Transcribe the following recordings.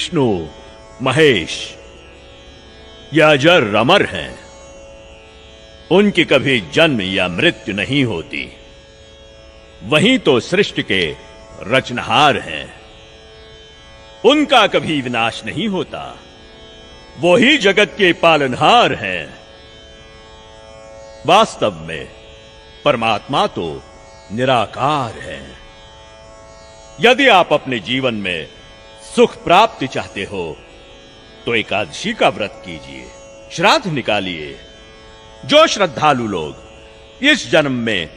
विष्णु, महेश या अजर अमर हैं। उनकी कभी जन्म या मृत्यु नहीं होती। वही तो सृष्टि के रचनहार हैं। उनका कभी विनाश नहीं होता। वो ही जगत के पालनहार हैं। वास्तव में परमात्मा तो निराकार है। यदि आप अपने जीवन में सुख प्राप्ति चाहते हो तो एकादशी का व्रत कीजिए, श्राद्ध निकालिए। जो श्रद्धालु लोग इस जन्म में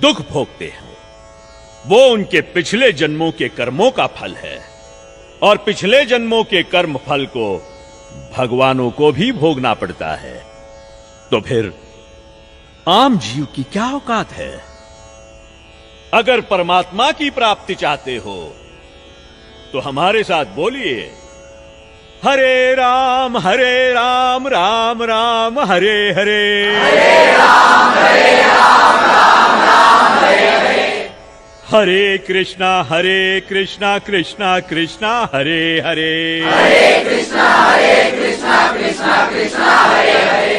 दुख भोगते हैं वो उनके पिछले जन्मों के कर्मों का फल है, और पिछले जन्मों के कर्म फल को भगवानों को भी भोगना पड़ता है। तो फिर आम जीव की क्या औकात है? अगर परमात्मा की प्राप्ति चाहते हो तो हमारे साथ बोलिए, हरे राम राम राम हरे हरे, हरे राम राम राम हरे हरे, हरे कृष्णा कृष्णा कृष्णा हरे हरे, हरे कृष्णा कृष्णा कृष्णा हरे हरे।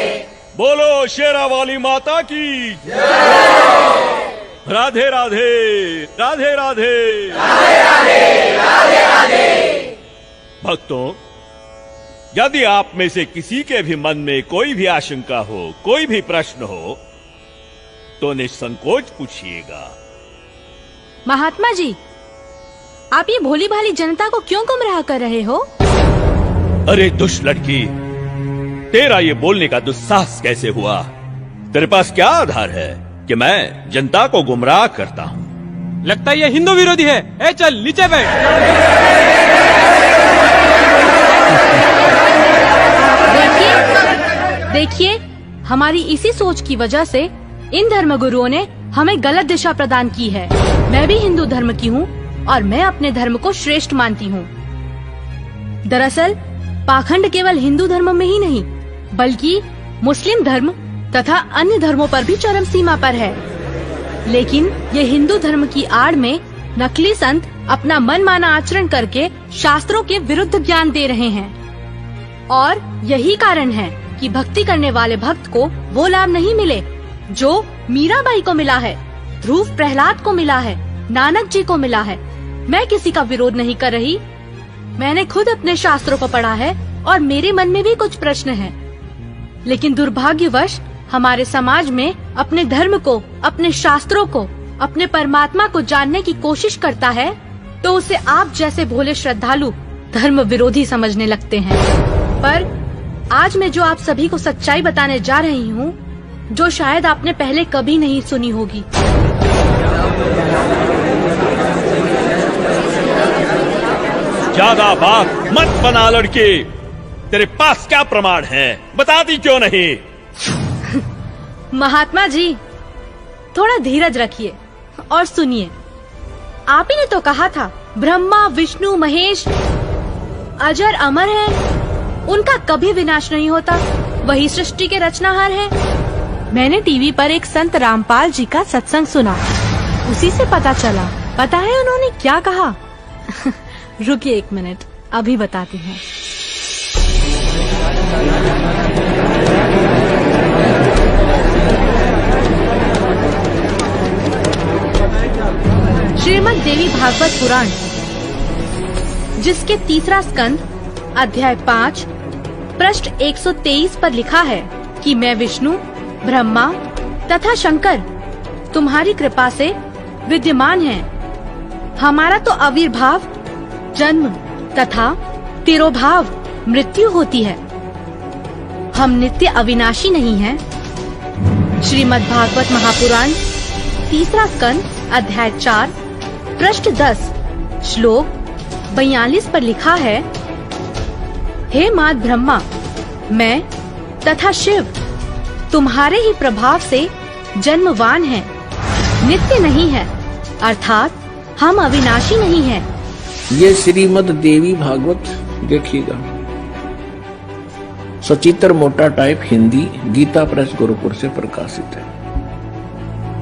बोलो शेरा वाली माता की राधे राधे राधे राधे राधे राधे राधे राधे। भक्तों, यदि आप में से किसी के भी मन में कोई भी आशंका हो, कोई भी प्रश्न हो तो निसंकोच पूछिएगा। महात्मा जी, आप ये भोली भाली जनता को क्यों गुमराह कर रहे हो? अरे दुष्ट लड़की, तेरा ये बोलने का दुस्साहस कैसे हुआ? तेरे पास क्या आधार है कि मैं जनता को गुमराह करता हूँ? लगता है ये हिंदू विरोधी है। ए चल नीचे बैठ। देखिए, हमारी इसी सोच की वजह से इन धर्मगुरुओं ने हमें गलत दिशा प्रदान की है। मैं भी हिंदू धर्म की हूँ और मैं अपने धर्म को श्रेष्ठ मानती हूँ। दरअसल पाखंड केवल हिंदू धर्म में ही नहीं बल्कि मुस्लिम धर्म तथा अन्य धर्मों पर भी चरम सीमा पर है। लेकिन ये हिंदू धर्म की आड़ में नकली संत अपना मनमाना आचरण करके शास्त्रों के विरुद्ध ज्ञान दे रहे हैं, और यही कारण है कि भक्ति करने वाले भक्त को वो लाभ नहीं मिले जो मीराबाई को मिला है, ध्रुव प्रहलाद को मिला है, नानक जी को मिला है। मैं किसी का विरोध नहीं कर रही। मैंने खुद अपने शास्त्रों को पढ़ा है और मेरे मन में भी कुछ प्रश्न हैं। लेकिन दुर्भाग्यवश हमारे समाज में अपने धर्म को, अपने शास्त्रों को, अपने परमात्मा को जानने की कोशिश करता है तो उसे आप जैसे भोले श्रद्धालु धर्म विरोधी समझने लगते हैं। पर आज मैं जो आप सभी को सच्चाई बताने जा रही हूँ, जो शायद आपने पहले कभी नहीं सुनी होगी। ज्यादा बात मत बना लड़की। तेरे पास क्या प्रमाण है? बताती क्यों नहीं? महात्मा जी, थोड़ा धीरज रखिए और सुनिए। आप ही ने तो कहा था ब्रह्मा विष्णु महेश अजर अमर हैं, उनका कभी विनाश नहीं होता, वही सृष्टि के रचनाहार हैं। मैंने टीवी पर एक संत रामपाल जी का सत्संग सुना, उसी से पता चला। पता है उन्होंने क्या कहा? रुकिए एक मिनट, अभी बताती हूँ। श्रीमद् देवी भागवत पुराण, जिसके तीसरा स्कंद अध्याय 5 पृष्ठ 123 पर लिखा है कि मैं विष्णु, ब्रह्मा तथा शंकर तुम्हारी कृपा से विद्यमान हैं। हमारा तो आविर्भाव, जन्म तथा तिरोभाव मृत्यु होती है। हम नित्य अविनाशी नहीं हैं। श्रीमद् भागवत महापुराण तीसरा स्कंद अध्याय 4 पृष्ठ 10 श्लोक 42 पर लिखा है, हे मात ब्रह्मा, मैं तथा शिव तुम्हारे ही प्रभाव से जन्मवान हैं, नित्य नहीं है, अर्थात हम अविनाशी नहीं हैं। ये श्रीमद् देवी भागवत देखिएगा, सचित्र मोटा टाइप हिंदी, गीता प्रेस गोरखपुर से प्रकाशित है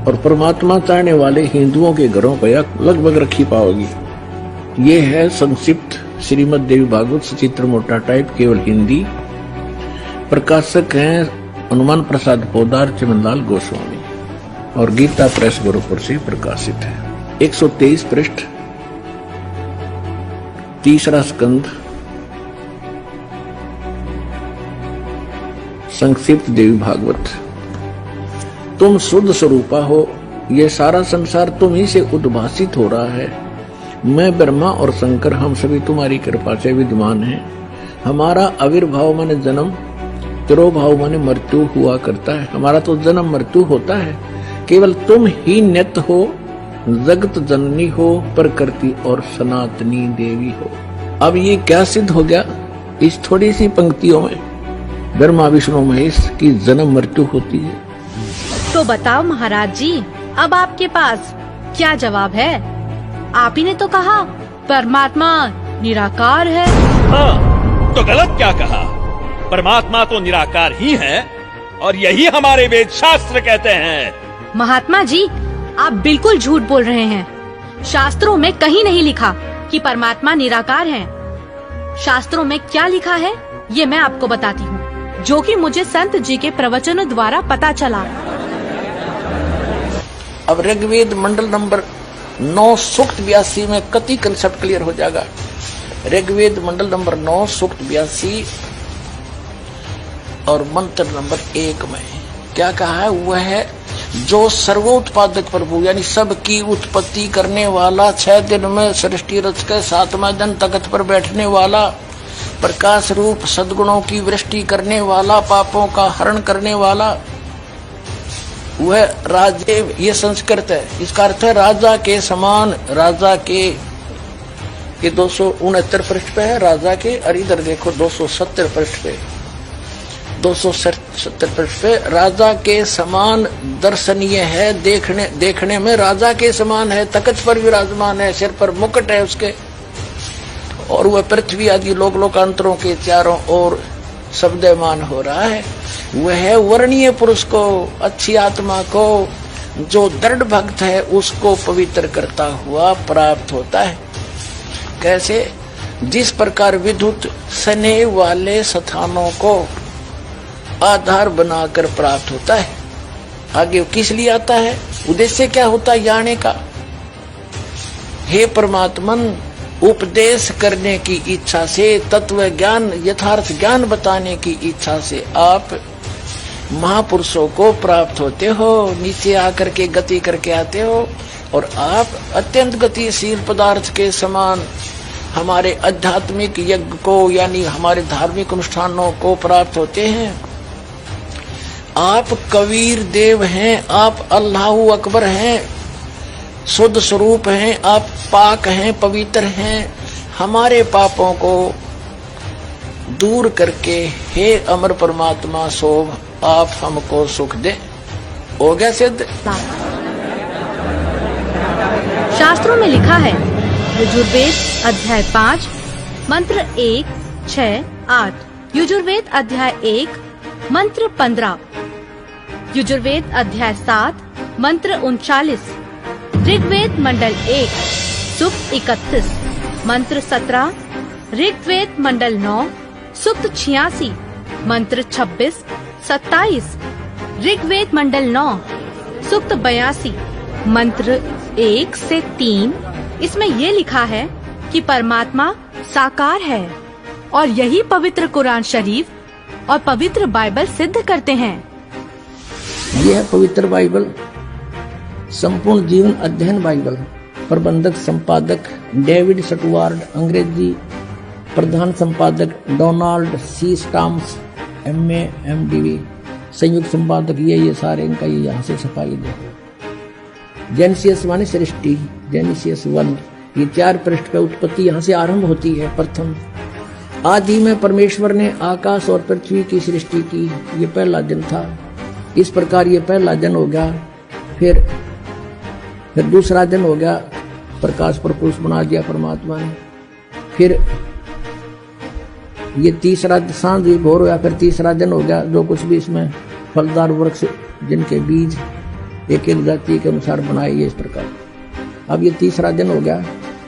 और परमात्मा चाहने वाले हिंदुओं के घरों पर लगभग रखी पाओगी। ये है संक्षिप्त श्रीमद् देवी भागवत सचित्र मोटा टाइप केवल हिंदी। प्रकाशक हैं हनुमान प्रसाद पोदार चिमनलाल गोस्वामी और गीता प्रेस गोरखपुर से प्रकाशित है। 123 पृष्ठ, तीसरा स्कंद, संक्षिप्त देवी भागवत। तुम शुद्ध स्वरूपा हो, ये सारा संसार तुम ही से उद्भासित हो रहा है। मैं ब्रह्मा और शंकर हम सभी तुम्हारी कृपा से विद्यमान हैं। हमारा आविर्भाव माने जन्म, तिरोभाव माने मृत्यु हुआ करता है। हमारा तो जन्म मृत्यु होता है, केवल तुम ही नित्य हो, जगत जननी हो, प्रकृति और सनातनी देवी हो। अब ये क्या सिद्ध हो गया? इस थोड़ी सी पंक्तियों में ब्रह्मा विष्णु महेश की जन्म मृत्यु होती है। तो बताओ महाराज जी, अब आपके पास क्या जवाब है? आप ही ने तो कहा परमात्मा निराकार है। हाँ, तो गलत क्या कहा? परमात्मा तो निराकार ही है और यही हमारे वेद शास्त्र कहते हैं। महात्मा जी, आप बिल्कुल झूठ बोल रहे हैं। शास्त्रों में कहीं नहीं लिखा कि परमात्मा निराकार है। शास्त्रों में क्या लिखा है ये मैं आपको बताती हूँ, जो कि मुझे संत जी के प्रवचनों द्वारा पता चला। अब ऋग्वेद मंडल नंबर 9 सूक्त 82 में कति कंसेप्ट क्लियर हो जाएगा। ऋग्वेद मंडल नंबर 9 सूक्त 82 और मंत्र नंबर 1 में क्या कहा है? वह है जो सर्वोत्पादक प्रभु यानी सबकी उत्पत्ति करने वाला, 6 दिन में सृष्टि रच के 7वां दिन तख्त पर बैठने वाला, प्रकाश रूप सद्गुणों की वृष्टि करने वाला, पापों का हरण करने वाला, वह राजेव। ये संस्कृत है, इसका अर्थ है राजा के समान। राजा के 269 पृष्ठ पे है राजा के, और इधर देखो 270 पृष्ठ पे, 270 पृष्ठ पे राजा के समान दर्शनीय है। देखने में राजा के समान है, तख्त पर विराजमान है, सिर पर मुकुट है उसके, और वह पृथ्वी आदि लोक लोकांतरों के चारों ओर शब्दमान हो रहा है। वह वर्णीय पुरुष को, अच्छी आत्मा को, जो दृढ़ भक्त है उसको पवित्र करता हुआ प्राप्त होता है। कैसे? जिस प्रकार विद्युत स्नेह वाले स्थानों को आधार बनाकर प्राप्त होता है। आगे किस लिए आता है? उद्देश्य क्या होता है जाने का? हे परमात्मन, उपदेश करने की इच्छा से, तत्व ज्ञान यथार्थ ज्ञान बताने की इच्छा से आप महापुरुषों को प्राप्त होते हो, नीचे आकर के गति करके आते हो, और आप अत्यंत गतिशील पदार्थ के समान हमारे आध्यात्मिक यज्ञ को यानी हमारे धार्मिक अनुष्ठानों को प्राप्त होते हैं। आप कबीर देव हैं, आप अल्लाहु अकबर हैं, शुद्ध स्वरूप हैं, आप पाक हैं, पवित्र हैं। हमारे पापों को दूर करके हे अमर परमात्मा शोभ आप हमको सुख दे। हो गया सिद्ध। शास्त्रों में लिखा है, यजुर्वेद अध्याय 5 मंत्र 1, 6, 8, यजुर्वेद अध्याय 1 मंत्र 15, यजुर्वेद अध्याय 7 मंत्र 39, ऋग्वेद मंडल 1 सूक्त 31 मंत्र 17, ऋग्वेद मंडल 9 सूक्त 86 मंत्र 26, 27, ऋग्वेद मंडल 9 सूक्त 82 मंत्र 1 से 3। इसमें ये लिखा है कि परमात्मा साकार है, और यही पवित्र कुरान शरीफ और पवित्र बाइबल सिद्ध करते हैं। यह है पवित्र बाइबल, संपूर्ण जीवन अध्ययन बाइबल। प्रबंधक संपादक डेविड स्टुअर्ट, अंग्रेजी प्रधान संपादक Donald C Stamps, MA MDV, संयुक्त संपादक ये सारे इनका ये यहाँ से छपाई दे। जेनेसिस माने सृष्टि, जेनेसिस 1, ये 4 पृष्ठ पे उत्पत्ति यहाँ से आरंभ होती है। प्रथम आदि में परमेश्वर ने आकाश और पृथ्वी की सृष्टि की, ये पहला दिन था। इस प्रकार ये पहला दिन हो गया। फिर दूसरा दिन हो गया, प्रकाश पर पुरुष बना दिया परमात्मा ने। फिर ये तीसरा सांझ भोर होया, फिर तीसरा दिन हो गया। जो कुछ भी इसमें फलदार वृक्ष जिनके बीज एक एक जाति के अनुसार बनाए, इस प्रकार अब ये तीसरा दिन हो गया।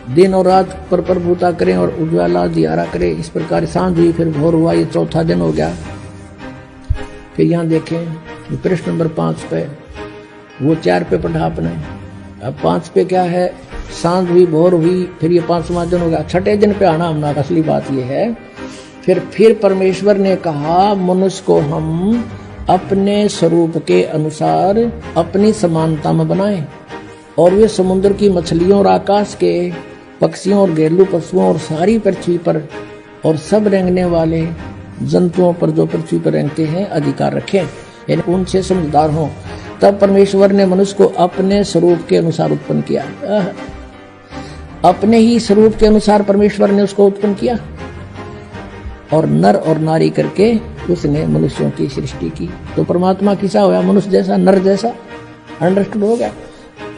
दिन और रात पर प्रभुता करें और उज्ज्वला दियारा करें। इस प्रकार सांझ हुई, फिर भोर हुआ, ये चौथा दिन हो गया। फिर यहाँ देखें प्रश्न नंबर 5 पे, वो 4 पे पढ़ा आपने, अब 5 पे क्या है, सांझ हुई, भोर हुई, फिर ये 5वां दिन हो गया। छठे दिन पे आना हमने, असली बात ये है। फिर परमेश्वर ने कहा मनुष्य को हम अपने स्वरूप के अनुसार अपनी समानता में बनाएं, और वे समुद्र की मछलियों और आकाश के पक्षियों और घरेलू पशुओं और सारी पृथ्वी पर और सब रेंगने वाले जंतुओं पर जो पृथ्वी पर रेंगते हैं अधिकार रखें, यानी उनसे समझदार हों। तब परमेश्वर ने मनुष्य को अपने स्वरूप के अनुसार उत्पन्न किया। अपने ही स्वरूप के अनुसार परमेश्वर ने उसको उत्पन्न किया और नर और नारी करके उसने मनुष्यों की सृष्टि की। तो परमात्मा किसा होया, मनुष्य जैसा, नर जैसा। अंडरस्टूड हो गया।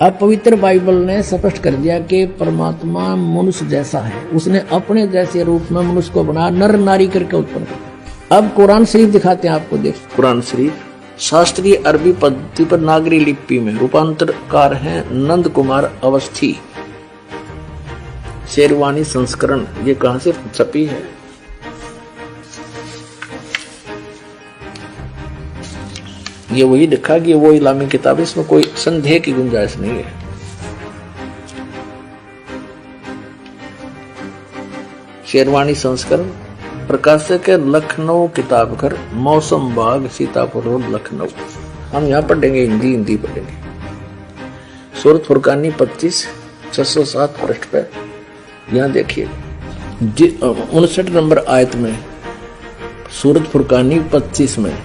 अब पवित्र बाइबल ने स्पष्ट कर दिया कि परमात्मा मनुष्य जैसा है, उसने अपने जैसे रूप में मनुष्य को बना, नर नारी करके उत्पन्न किया। अब कुरान शरीफ दिखाते हैं आपको, देख कुरान शरीफ शास्त्रीय अरबी पद्धति पर नागरी लिपि में रूपांतरकार हैं नंद कुमार अवस्थी, शेरवानी संस्करण। ये कहां से छपी है? ये वही लिखा कि वो इस्लामी किताब, इसमें कोई संदेह की गुंजाइश नहीं है। शेरवानी संस्करण, प्रकाशक है लखनऊ किताब घर, मौसम बाग, सीतापुर रोड, लखनऊ। हम यहाँ पढ़ेंगे, हिंदी पढ़ेंगे। सूरत फुरकानी 25 607 पृष्ठ पर यहाँ देखिए 59 नंबर आयत में, सूरत फुरकानी 25 में,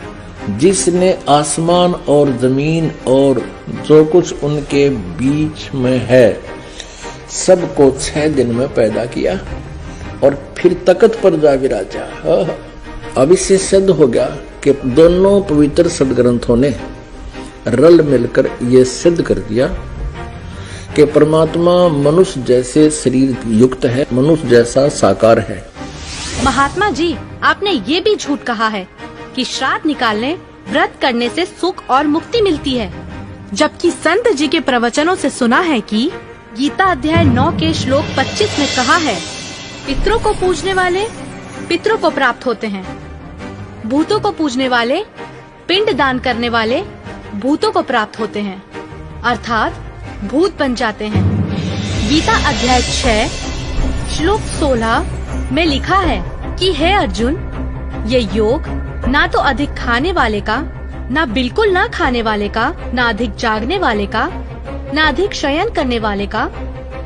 जिसने आसमान और जमीन और जो कुछ उनके बीच में है सबको 6 दिन में पैदा किया और फिर तख्त पर जा विराजा। अब इससे सिद्ध हो गया कि दोनों पवित्र सदग्रंथों ने रल मिलकर यह सिद्ध कर दिया कि परमात्मा मनुष्य जैसे शरीर युक्त है, मनुष्य जैसा साकार है। महात्मा जी, आपने ये भी झूठ कहा है कि श्राद्ध निकालने, व्रत करने से सुख और मुक्ति मिलती है, जबकि संत जी के प्रवचनों से सुना है कि गीता अध्याय 9 के श्लोक 25 में कहा है, पितरों को पूजने वाले पितरों को प्राप्त होते हैं, भूतों को पूजने वाले, पिंड दान करने वाले भूतों को प्राप्त होते हैं, अर्थात भूत बन जाते हैं। गीता अध्याय 6 श्लोक 16 में लिखा है कि हे अर्जुन, ये योग ना तो अधिक खाने वाले का, ना बिल्कुल ना खाने वाले का, ना अधिक जागने वाले का, ना अधिक शयन करने वाले का,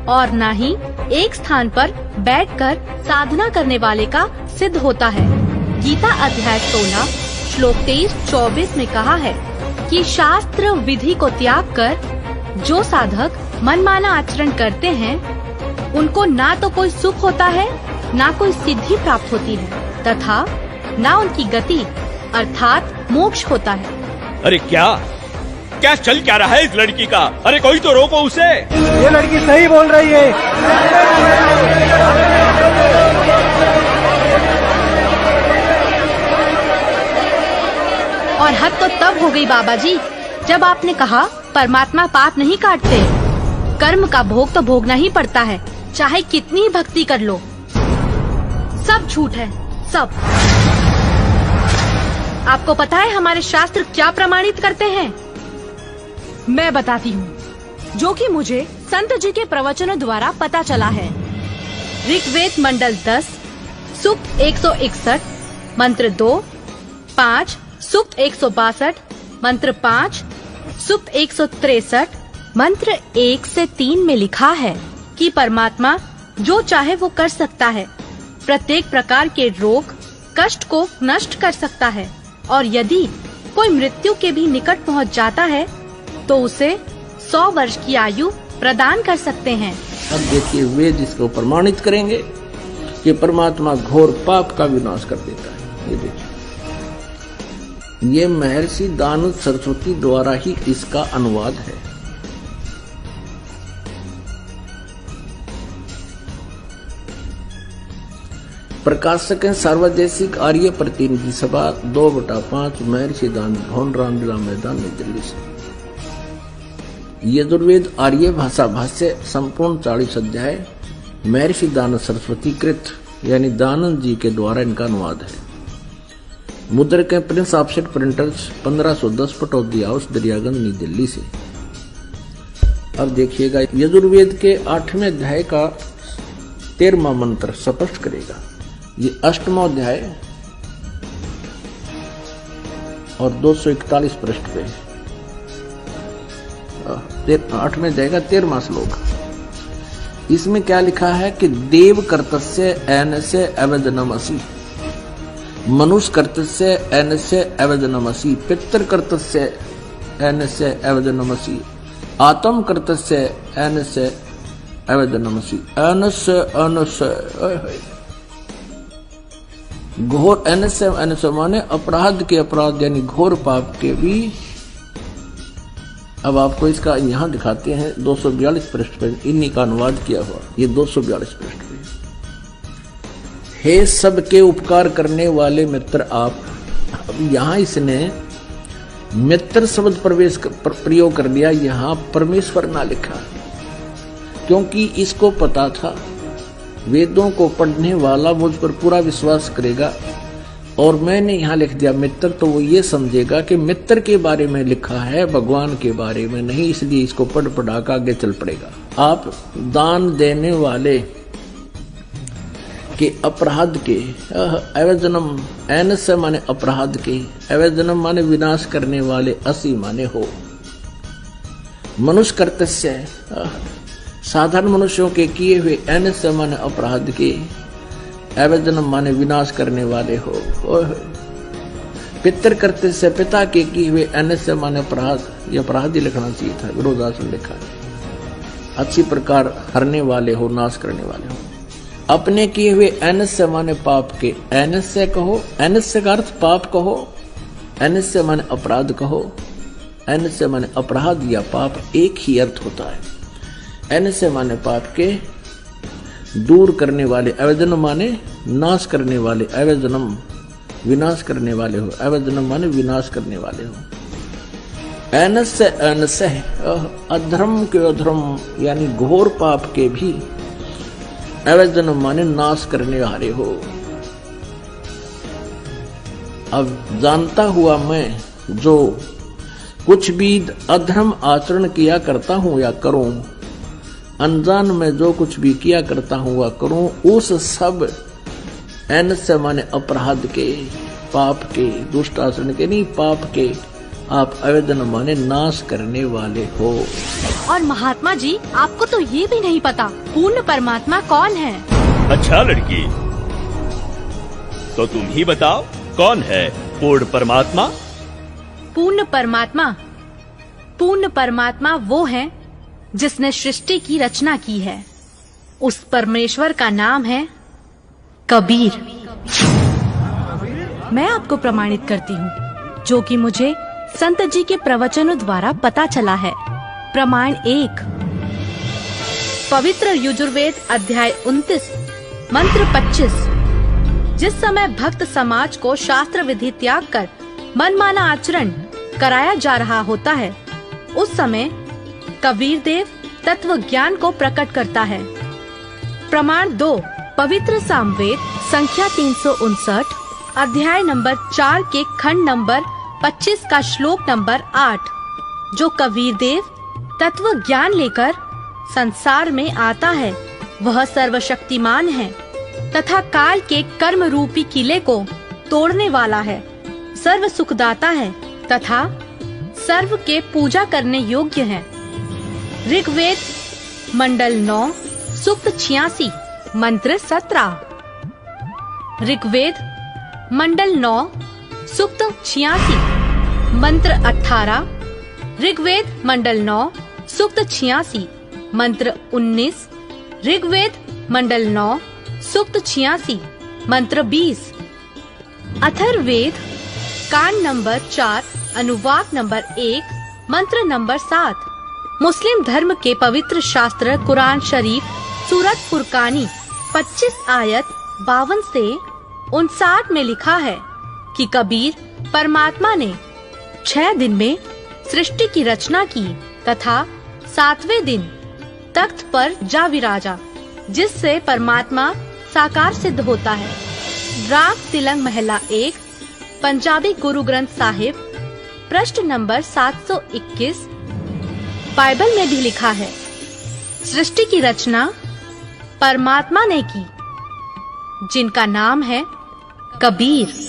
और ना ही एक स्थान पर बैठकर साधना करने वाले का सिद्ध होता है। गीता अध्याय 16 श्लोक 23-24 में कहा है कि शास्त्र विधि को त्याग कर जो साधक मनमाना आचरण करते हैं, उनको ना तो कोई सुख होता है, ना कोई सिद्धि प्राप्त होती है, तथा ना उनकी गति अर्थात मोक्ष होता है। अरे क्या चल क्या रहा है इस लड़की का? अरे कोई तो रोको उसे। ये लड़की सही बोल रही है। और हद तो तब हो गई बाबा जी, जब आपने कहा परमात्मा पाप नहीं काटते, कर्म का भोग तो भोगना ही पड़ता है, चाहे कितनी ही भक्ति कर लो। सब झूठ है, सब। आपको पता है हमारे शास्त्र क्या प्रमाणित करते हैं? मैं बताती हूँ, जो कि मुझे संत जी के प्रवचनों द्वारा पता चला है। ऋग्वेद मंडल 10 सूक्त 161 मंत्र 2, 5 सूक्त 162 मंत्र 5 सूक्त 163 मंत्र 1 से 3 में लिखा है कि परमात्मा जो चाहे वो कर सकता है, प्रत्येक प्रकार के रोग कष्ट को नष्ट कर सकता है, और यदि कोई मृत्यु के भी निकट पहुंच जाता है तो उसे 100 वर्ष की आयु प्रदान कर सकते हैं। अब देखिए वेद इसको प्रमाणित करेंगे कि परमात्मा घोर पाप का विनाश कर देता है। ये देखिए, ये महर्षि दानव सरस्वती द्वारा ही इसका अनुवाद है। प्रकाशक है सार्वदेशिक आर्य प्रतिनिधि सभा 2/5 महर्षि दानव भवन रामलीला मैदान नई दिल्ली से। यजुर्वेद आर्य भाषा भाष्य संपूर्ण 40 अध्याय महर्षि दानंद सरस्वती कृत यानी दानंद जी के द्वारा इनका अनुवाद है। मुद्रक Prince offset printers 1510 Pataudi house Daryaganj नई दिल्ली से। अब देखिएगा यजुर्वेद के 8वें अध्याय का 13वां मंत्र स्पष्ट करेगा। ये 8वां अध्याय और 241 पृष्ठ पे 8वें अध्याय का 13वां श्लोक। इसमें क्या लिखा है कि देव कर्तस्य एनस्य अवदनमसि, मनुष्य कर्तस्य एनस्य अवदनमसि, पितृ कर्तस्य एनस्य अवदनमसि, आत्म कर्तस्य एनस्य अवदनमसि। एनस्य एनस्य घोर एनस्य एनस्य माने अपराध के अपराध यानी घोर पाप के भी। अब आपको इसका यहां दिखाते हैं 242 पृष्ठ पर इन्हीं का अनुवाद किया हुआ। ये 242 पृष्ठ पे। हे सबके उपकार करने वाले मित्र आप। अब यहां इसने मित्र शब्द प्रयोग कर दिया, यहां परमेश्वर ना लिखा, क्योंकि इसको पता था वेदों को पढ़ने वाला मुझ पर पूरा विश्वास करेगा, और मैंने यहां लिख दिया मित्र, तो वो ये समझेगा कि मित्र के बारे में लिखा है, भगवान के बारे में नहीं, इसलिए इसको पढ़ कर आगे चल पड़ेगा। आप दान देने वाले के अपराध के अवजनम, एनस्य माने अपराध के, अवजनम माने विनाश करने वाले, असी माने हो। मनुष्य कर्तस्य साधारण मनुष्यों के किए हुए, एनस्य माने अपराध के, अवजनम माने विनाश करने वाले हो। पितृ कर्तस्य पिता के किए हुए, एनस्य माने अपराध, ये अपराध ही लिखना चाहिए था, विरोधासन लिखा है। अच्छी प्रकार हरने वाले हो, नाश करने वाले हो। अपने किए हुए, एनस्य माने पाप के, एनस्य कहो, एनस्य का अर्थ पाप कहो, एनस्य माने अपराध कहो, एनस्य माने अपराध या पाप एक ही अर्थ होता है। एनस्य माने पाप के दूर करने वाले, अवजनम माने नाश करने वाले, अवजनम विनाश करने वाले हो, अवजनम माने विनाश करने वाले हो। एनस्य एनस्य अधर्म के अधर्म यानी घोर पाप के भी, अवजनम माने नाश करने वाले हो। अब जानता हुआ मैं जो कुछ भी अधर्म आचरण किया करता हूं या करूं, अनजान में जो कुछ भी किया करता हूं वह करूं, उस सब एनस्य माने अपराध के, पाप के, दुष्ट आचरण के नहीं, पाप के आप अवजनम माने नाश करने वाले हो। और महात्मा जी, आपको तो ये भी नहीं पता पूर्ण परमात्मा कौन है। अच्छा लड़की, तो तुम ही बताओ कौन है पूर्ण परमात्मा? पूर्ण परमात्मा वो है जिसने सृष्टि की रचना की है। उस परमेश्वर का नाम है कबीर। मैं आपको प्रमाणित करती हूँ, जो कि मुझे संत जी के प्रवचनों द्वारा पता चला है। प्रमाण 1, पवित्र यजुर्वेद अध्याय 29 मंत्र 25। जिस समय भक्त समाज को शास्त्र विधि त्याग कर मनमाना आचरण कराया जा रहा होता है, उस समय कबीर देव तत्व ज्ञान को प्रकट करता है। प्रमाण 2, पवित्र सामवेद संख्या 359 अध्याय नंबर 4 के खंड नंबर 25 का श्लोक नंबर 8, जो कबीर देव तत्व ज्ञान लेकर संसार में आता है, वह सर्वशक्तिमान है तथा काल के कर्म रूपी किले को तोड़ने वाला है, सर्व सुखदाता है तथा सर्व के पूजा करने योग्य है। ऋग्वेद मंडल 9 सूक्त 86 मंत्र 17। ऋग्वेद मंडल 9 सूक्त 86 मंत्र 18। ऋग्वेद मंडल 9 सूक्त 86 मंत्र 19। ऋग्वेद मंडल 9 सूक्त 86 मंत्र 20। अथर्ववेद कांड नंबर 4 अनुवाक नंबर 1 मंत्र नंबर 7। मुस्लिम धर्म के पवित्र शास्त्र कुरान शरीफ सूरत फुरकानी 25 आयत 52 से 59 में लिखा है कि कबीर परमात्मा ने 6 दिन में सृष्टि की रचना की तथा 7वें दिन तख्त पर जा विराजा। जिससे परमात्मा साकार सिद्ध होता है। राग तिलंग महला 1, पंजाबी गुरु ग्रंथ साहिब, पृष्ठ नंबर 721। बाइबल में भी लिखा है, सृष्टि की रचना परमात्मा ने की, जिनका नाम है कबीर।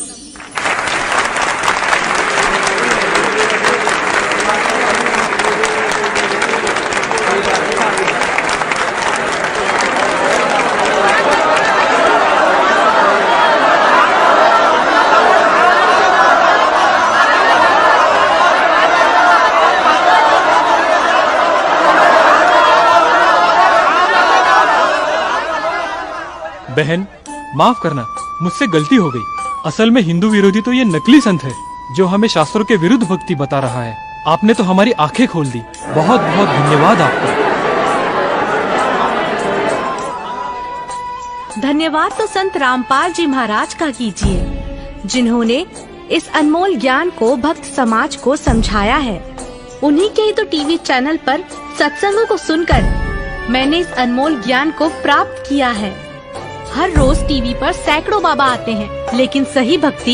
बहन, माफ करना, मुझसे गलती हो गई। असल में हिंदू विरोधी तो ये नकली संत है जो हमें शास्त्रों के विरुद्ध भक्ति बता रहा है। आपने तो हमारी आंखें खोल दी। बहुत बहुत धन्यवाद आपका। धन्यवाद तो संत रामपाल जी महाराज का कीजिए, जिन्होंने इस अनमोल ज्ञान को भक्त समाज को समझाया है। उन्हीं के ही तो टीवी चैनल पर सत्संगों को सुनकर मैंने इस अनमोल ज्ञान को प्राप्त किया है। हर रोज टीवी पर सैकड़ों बाबा आते हैं, लेकिन सही भक्ति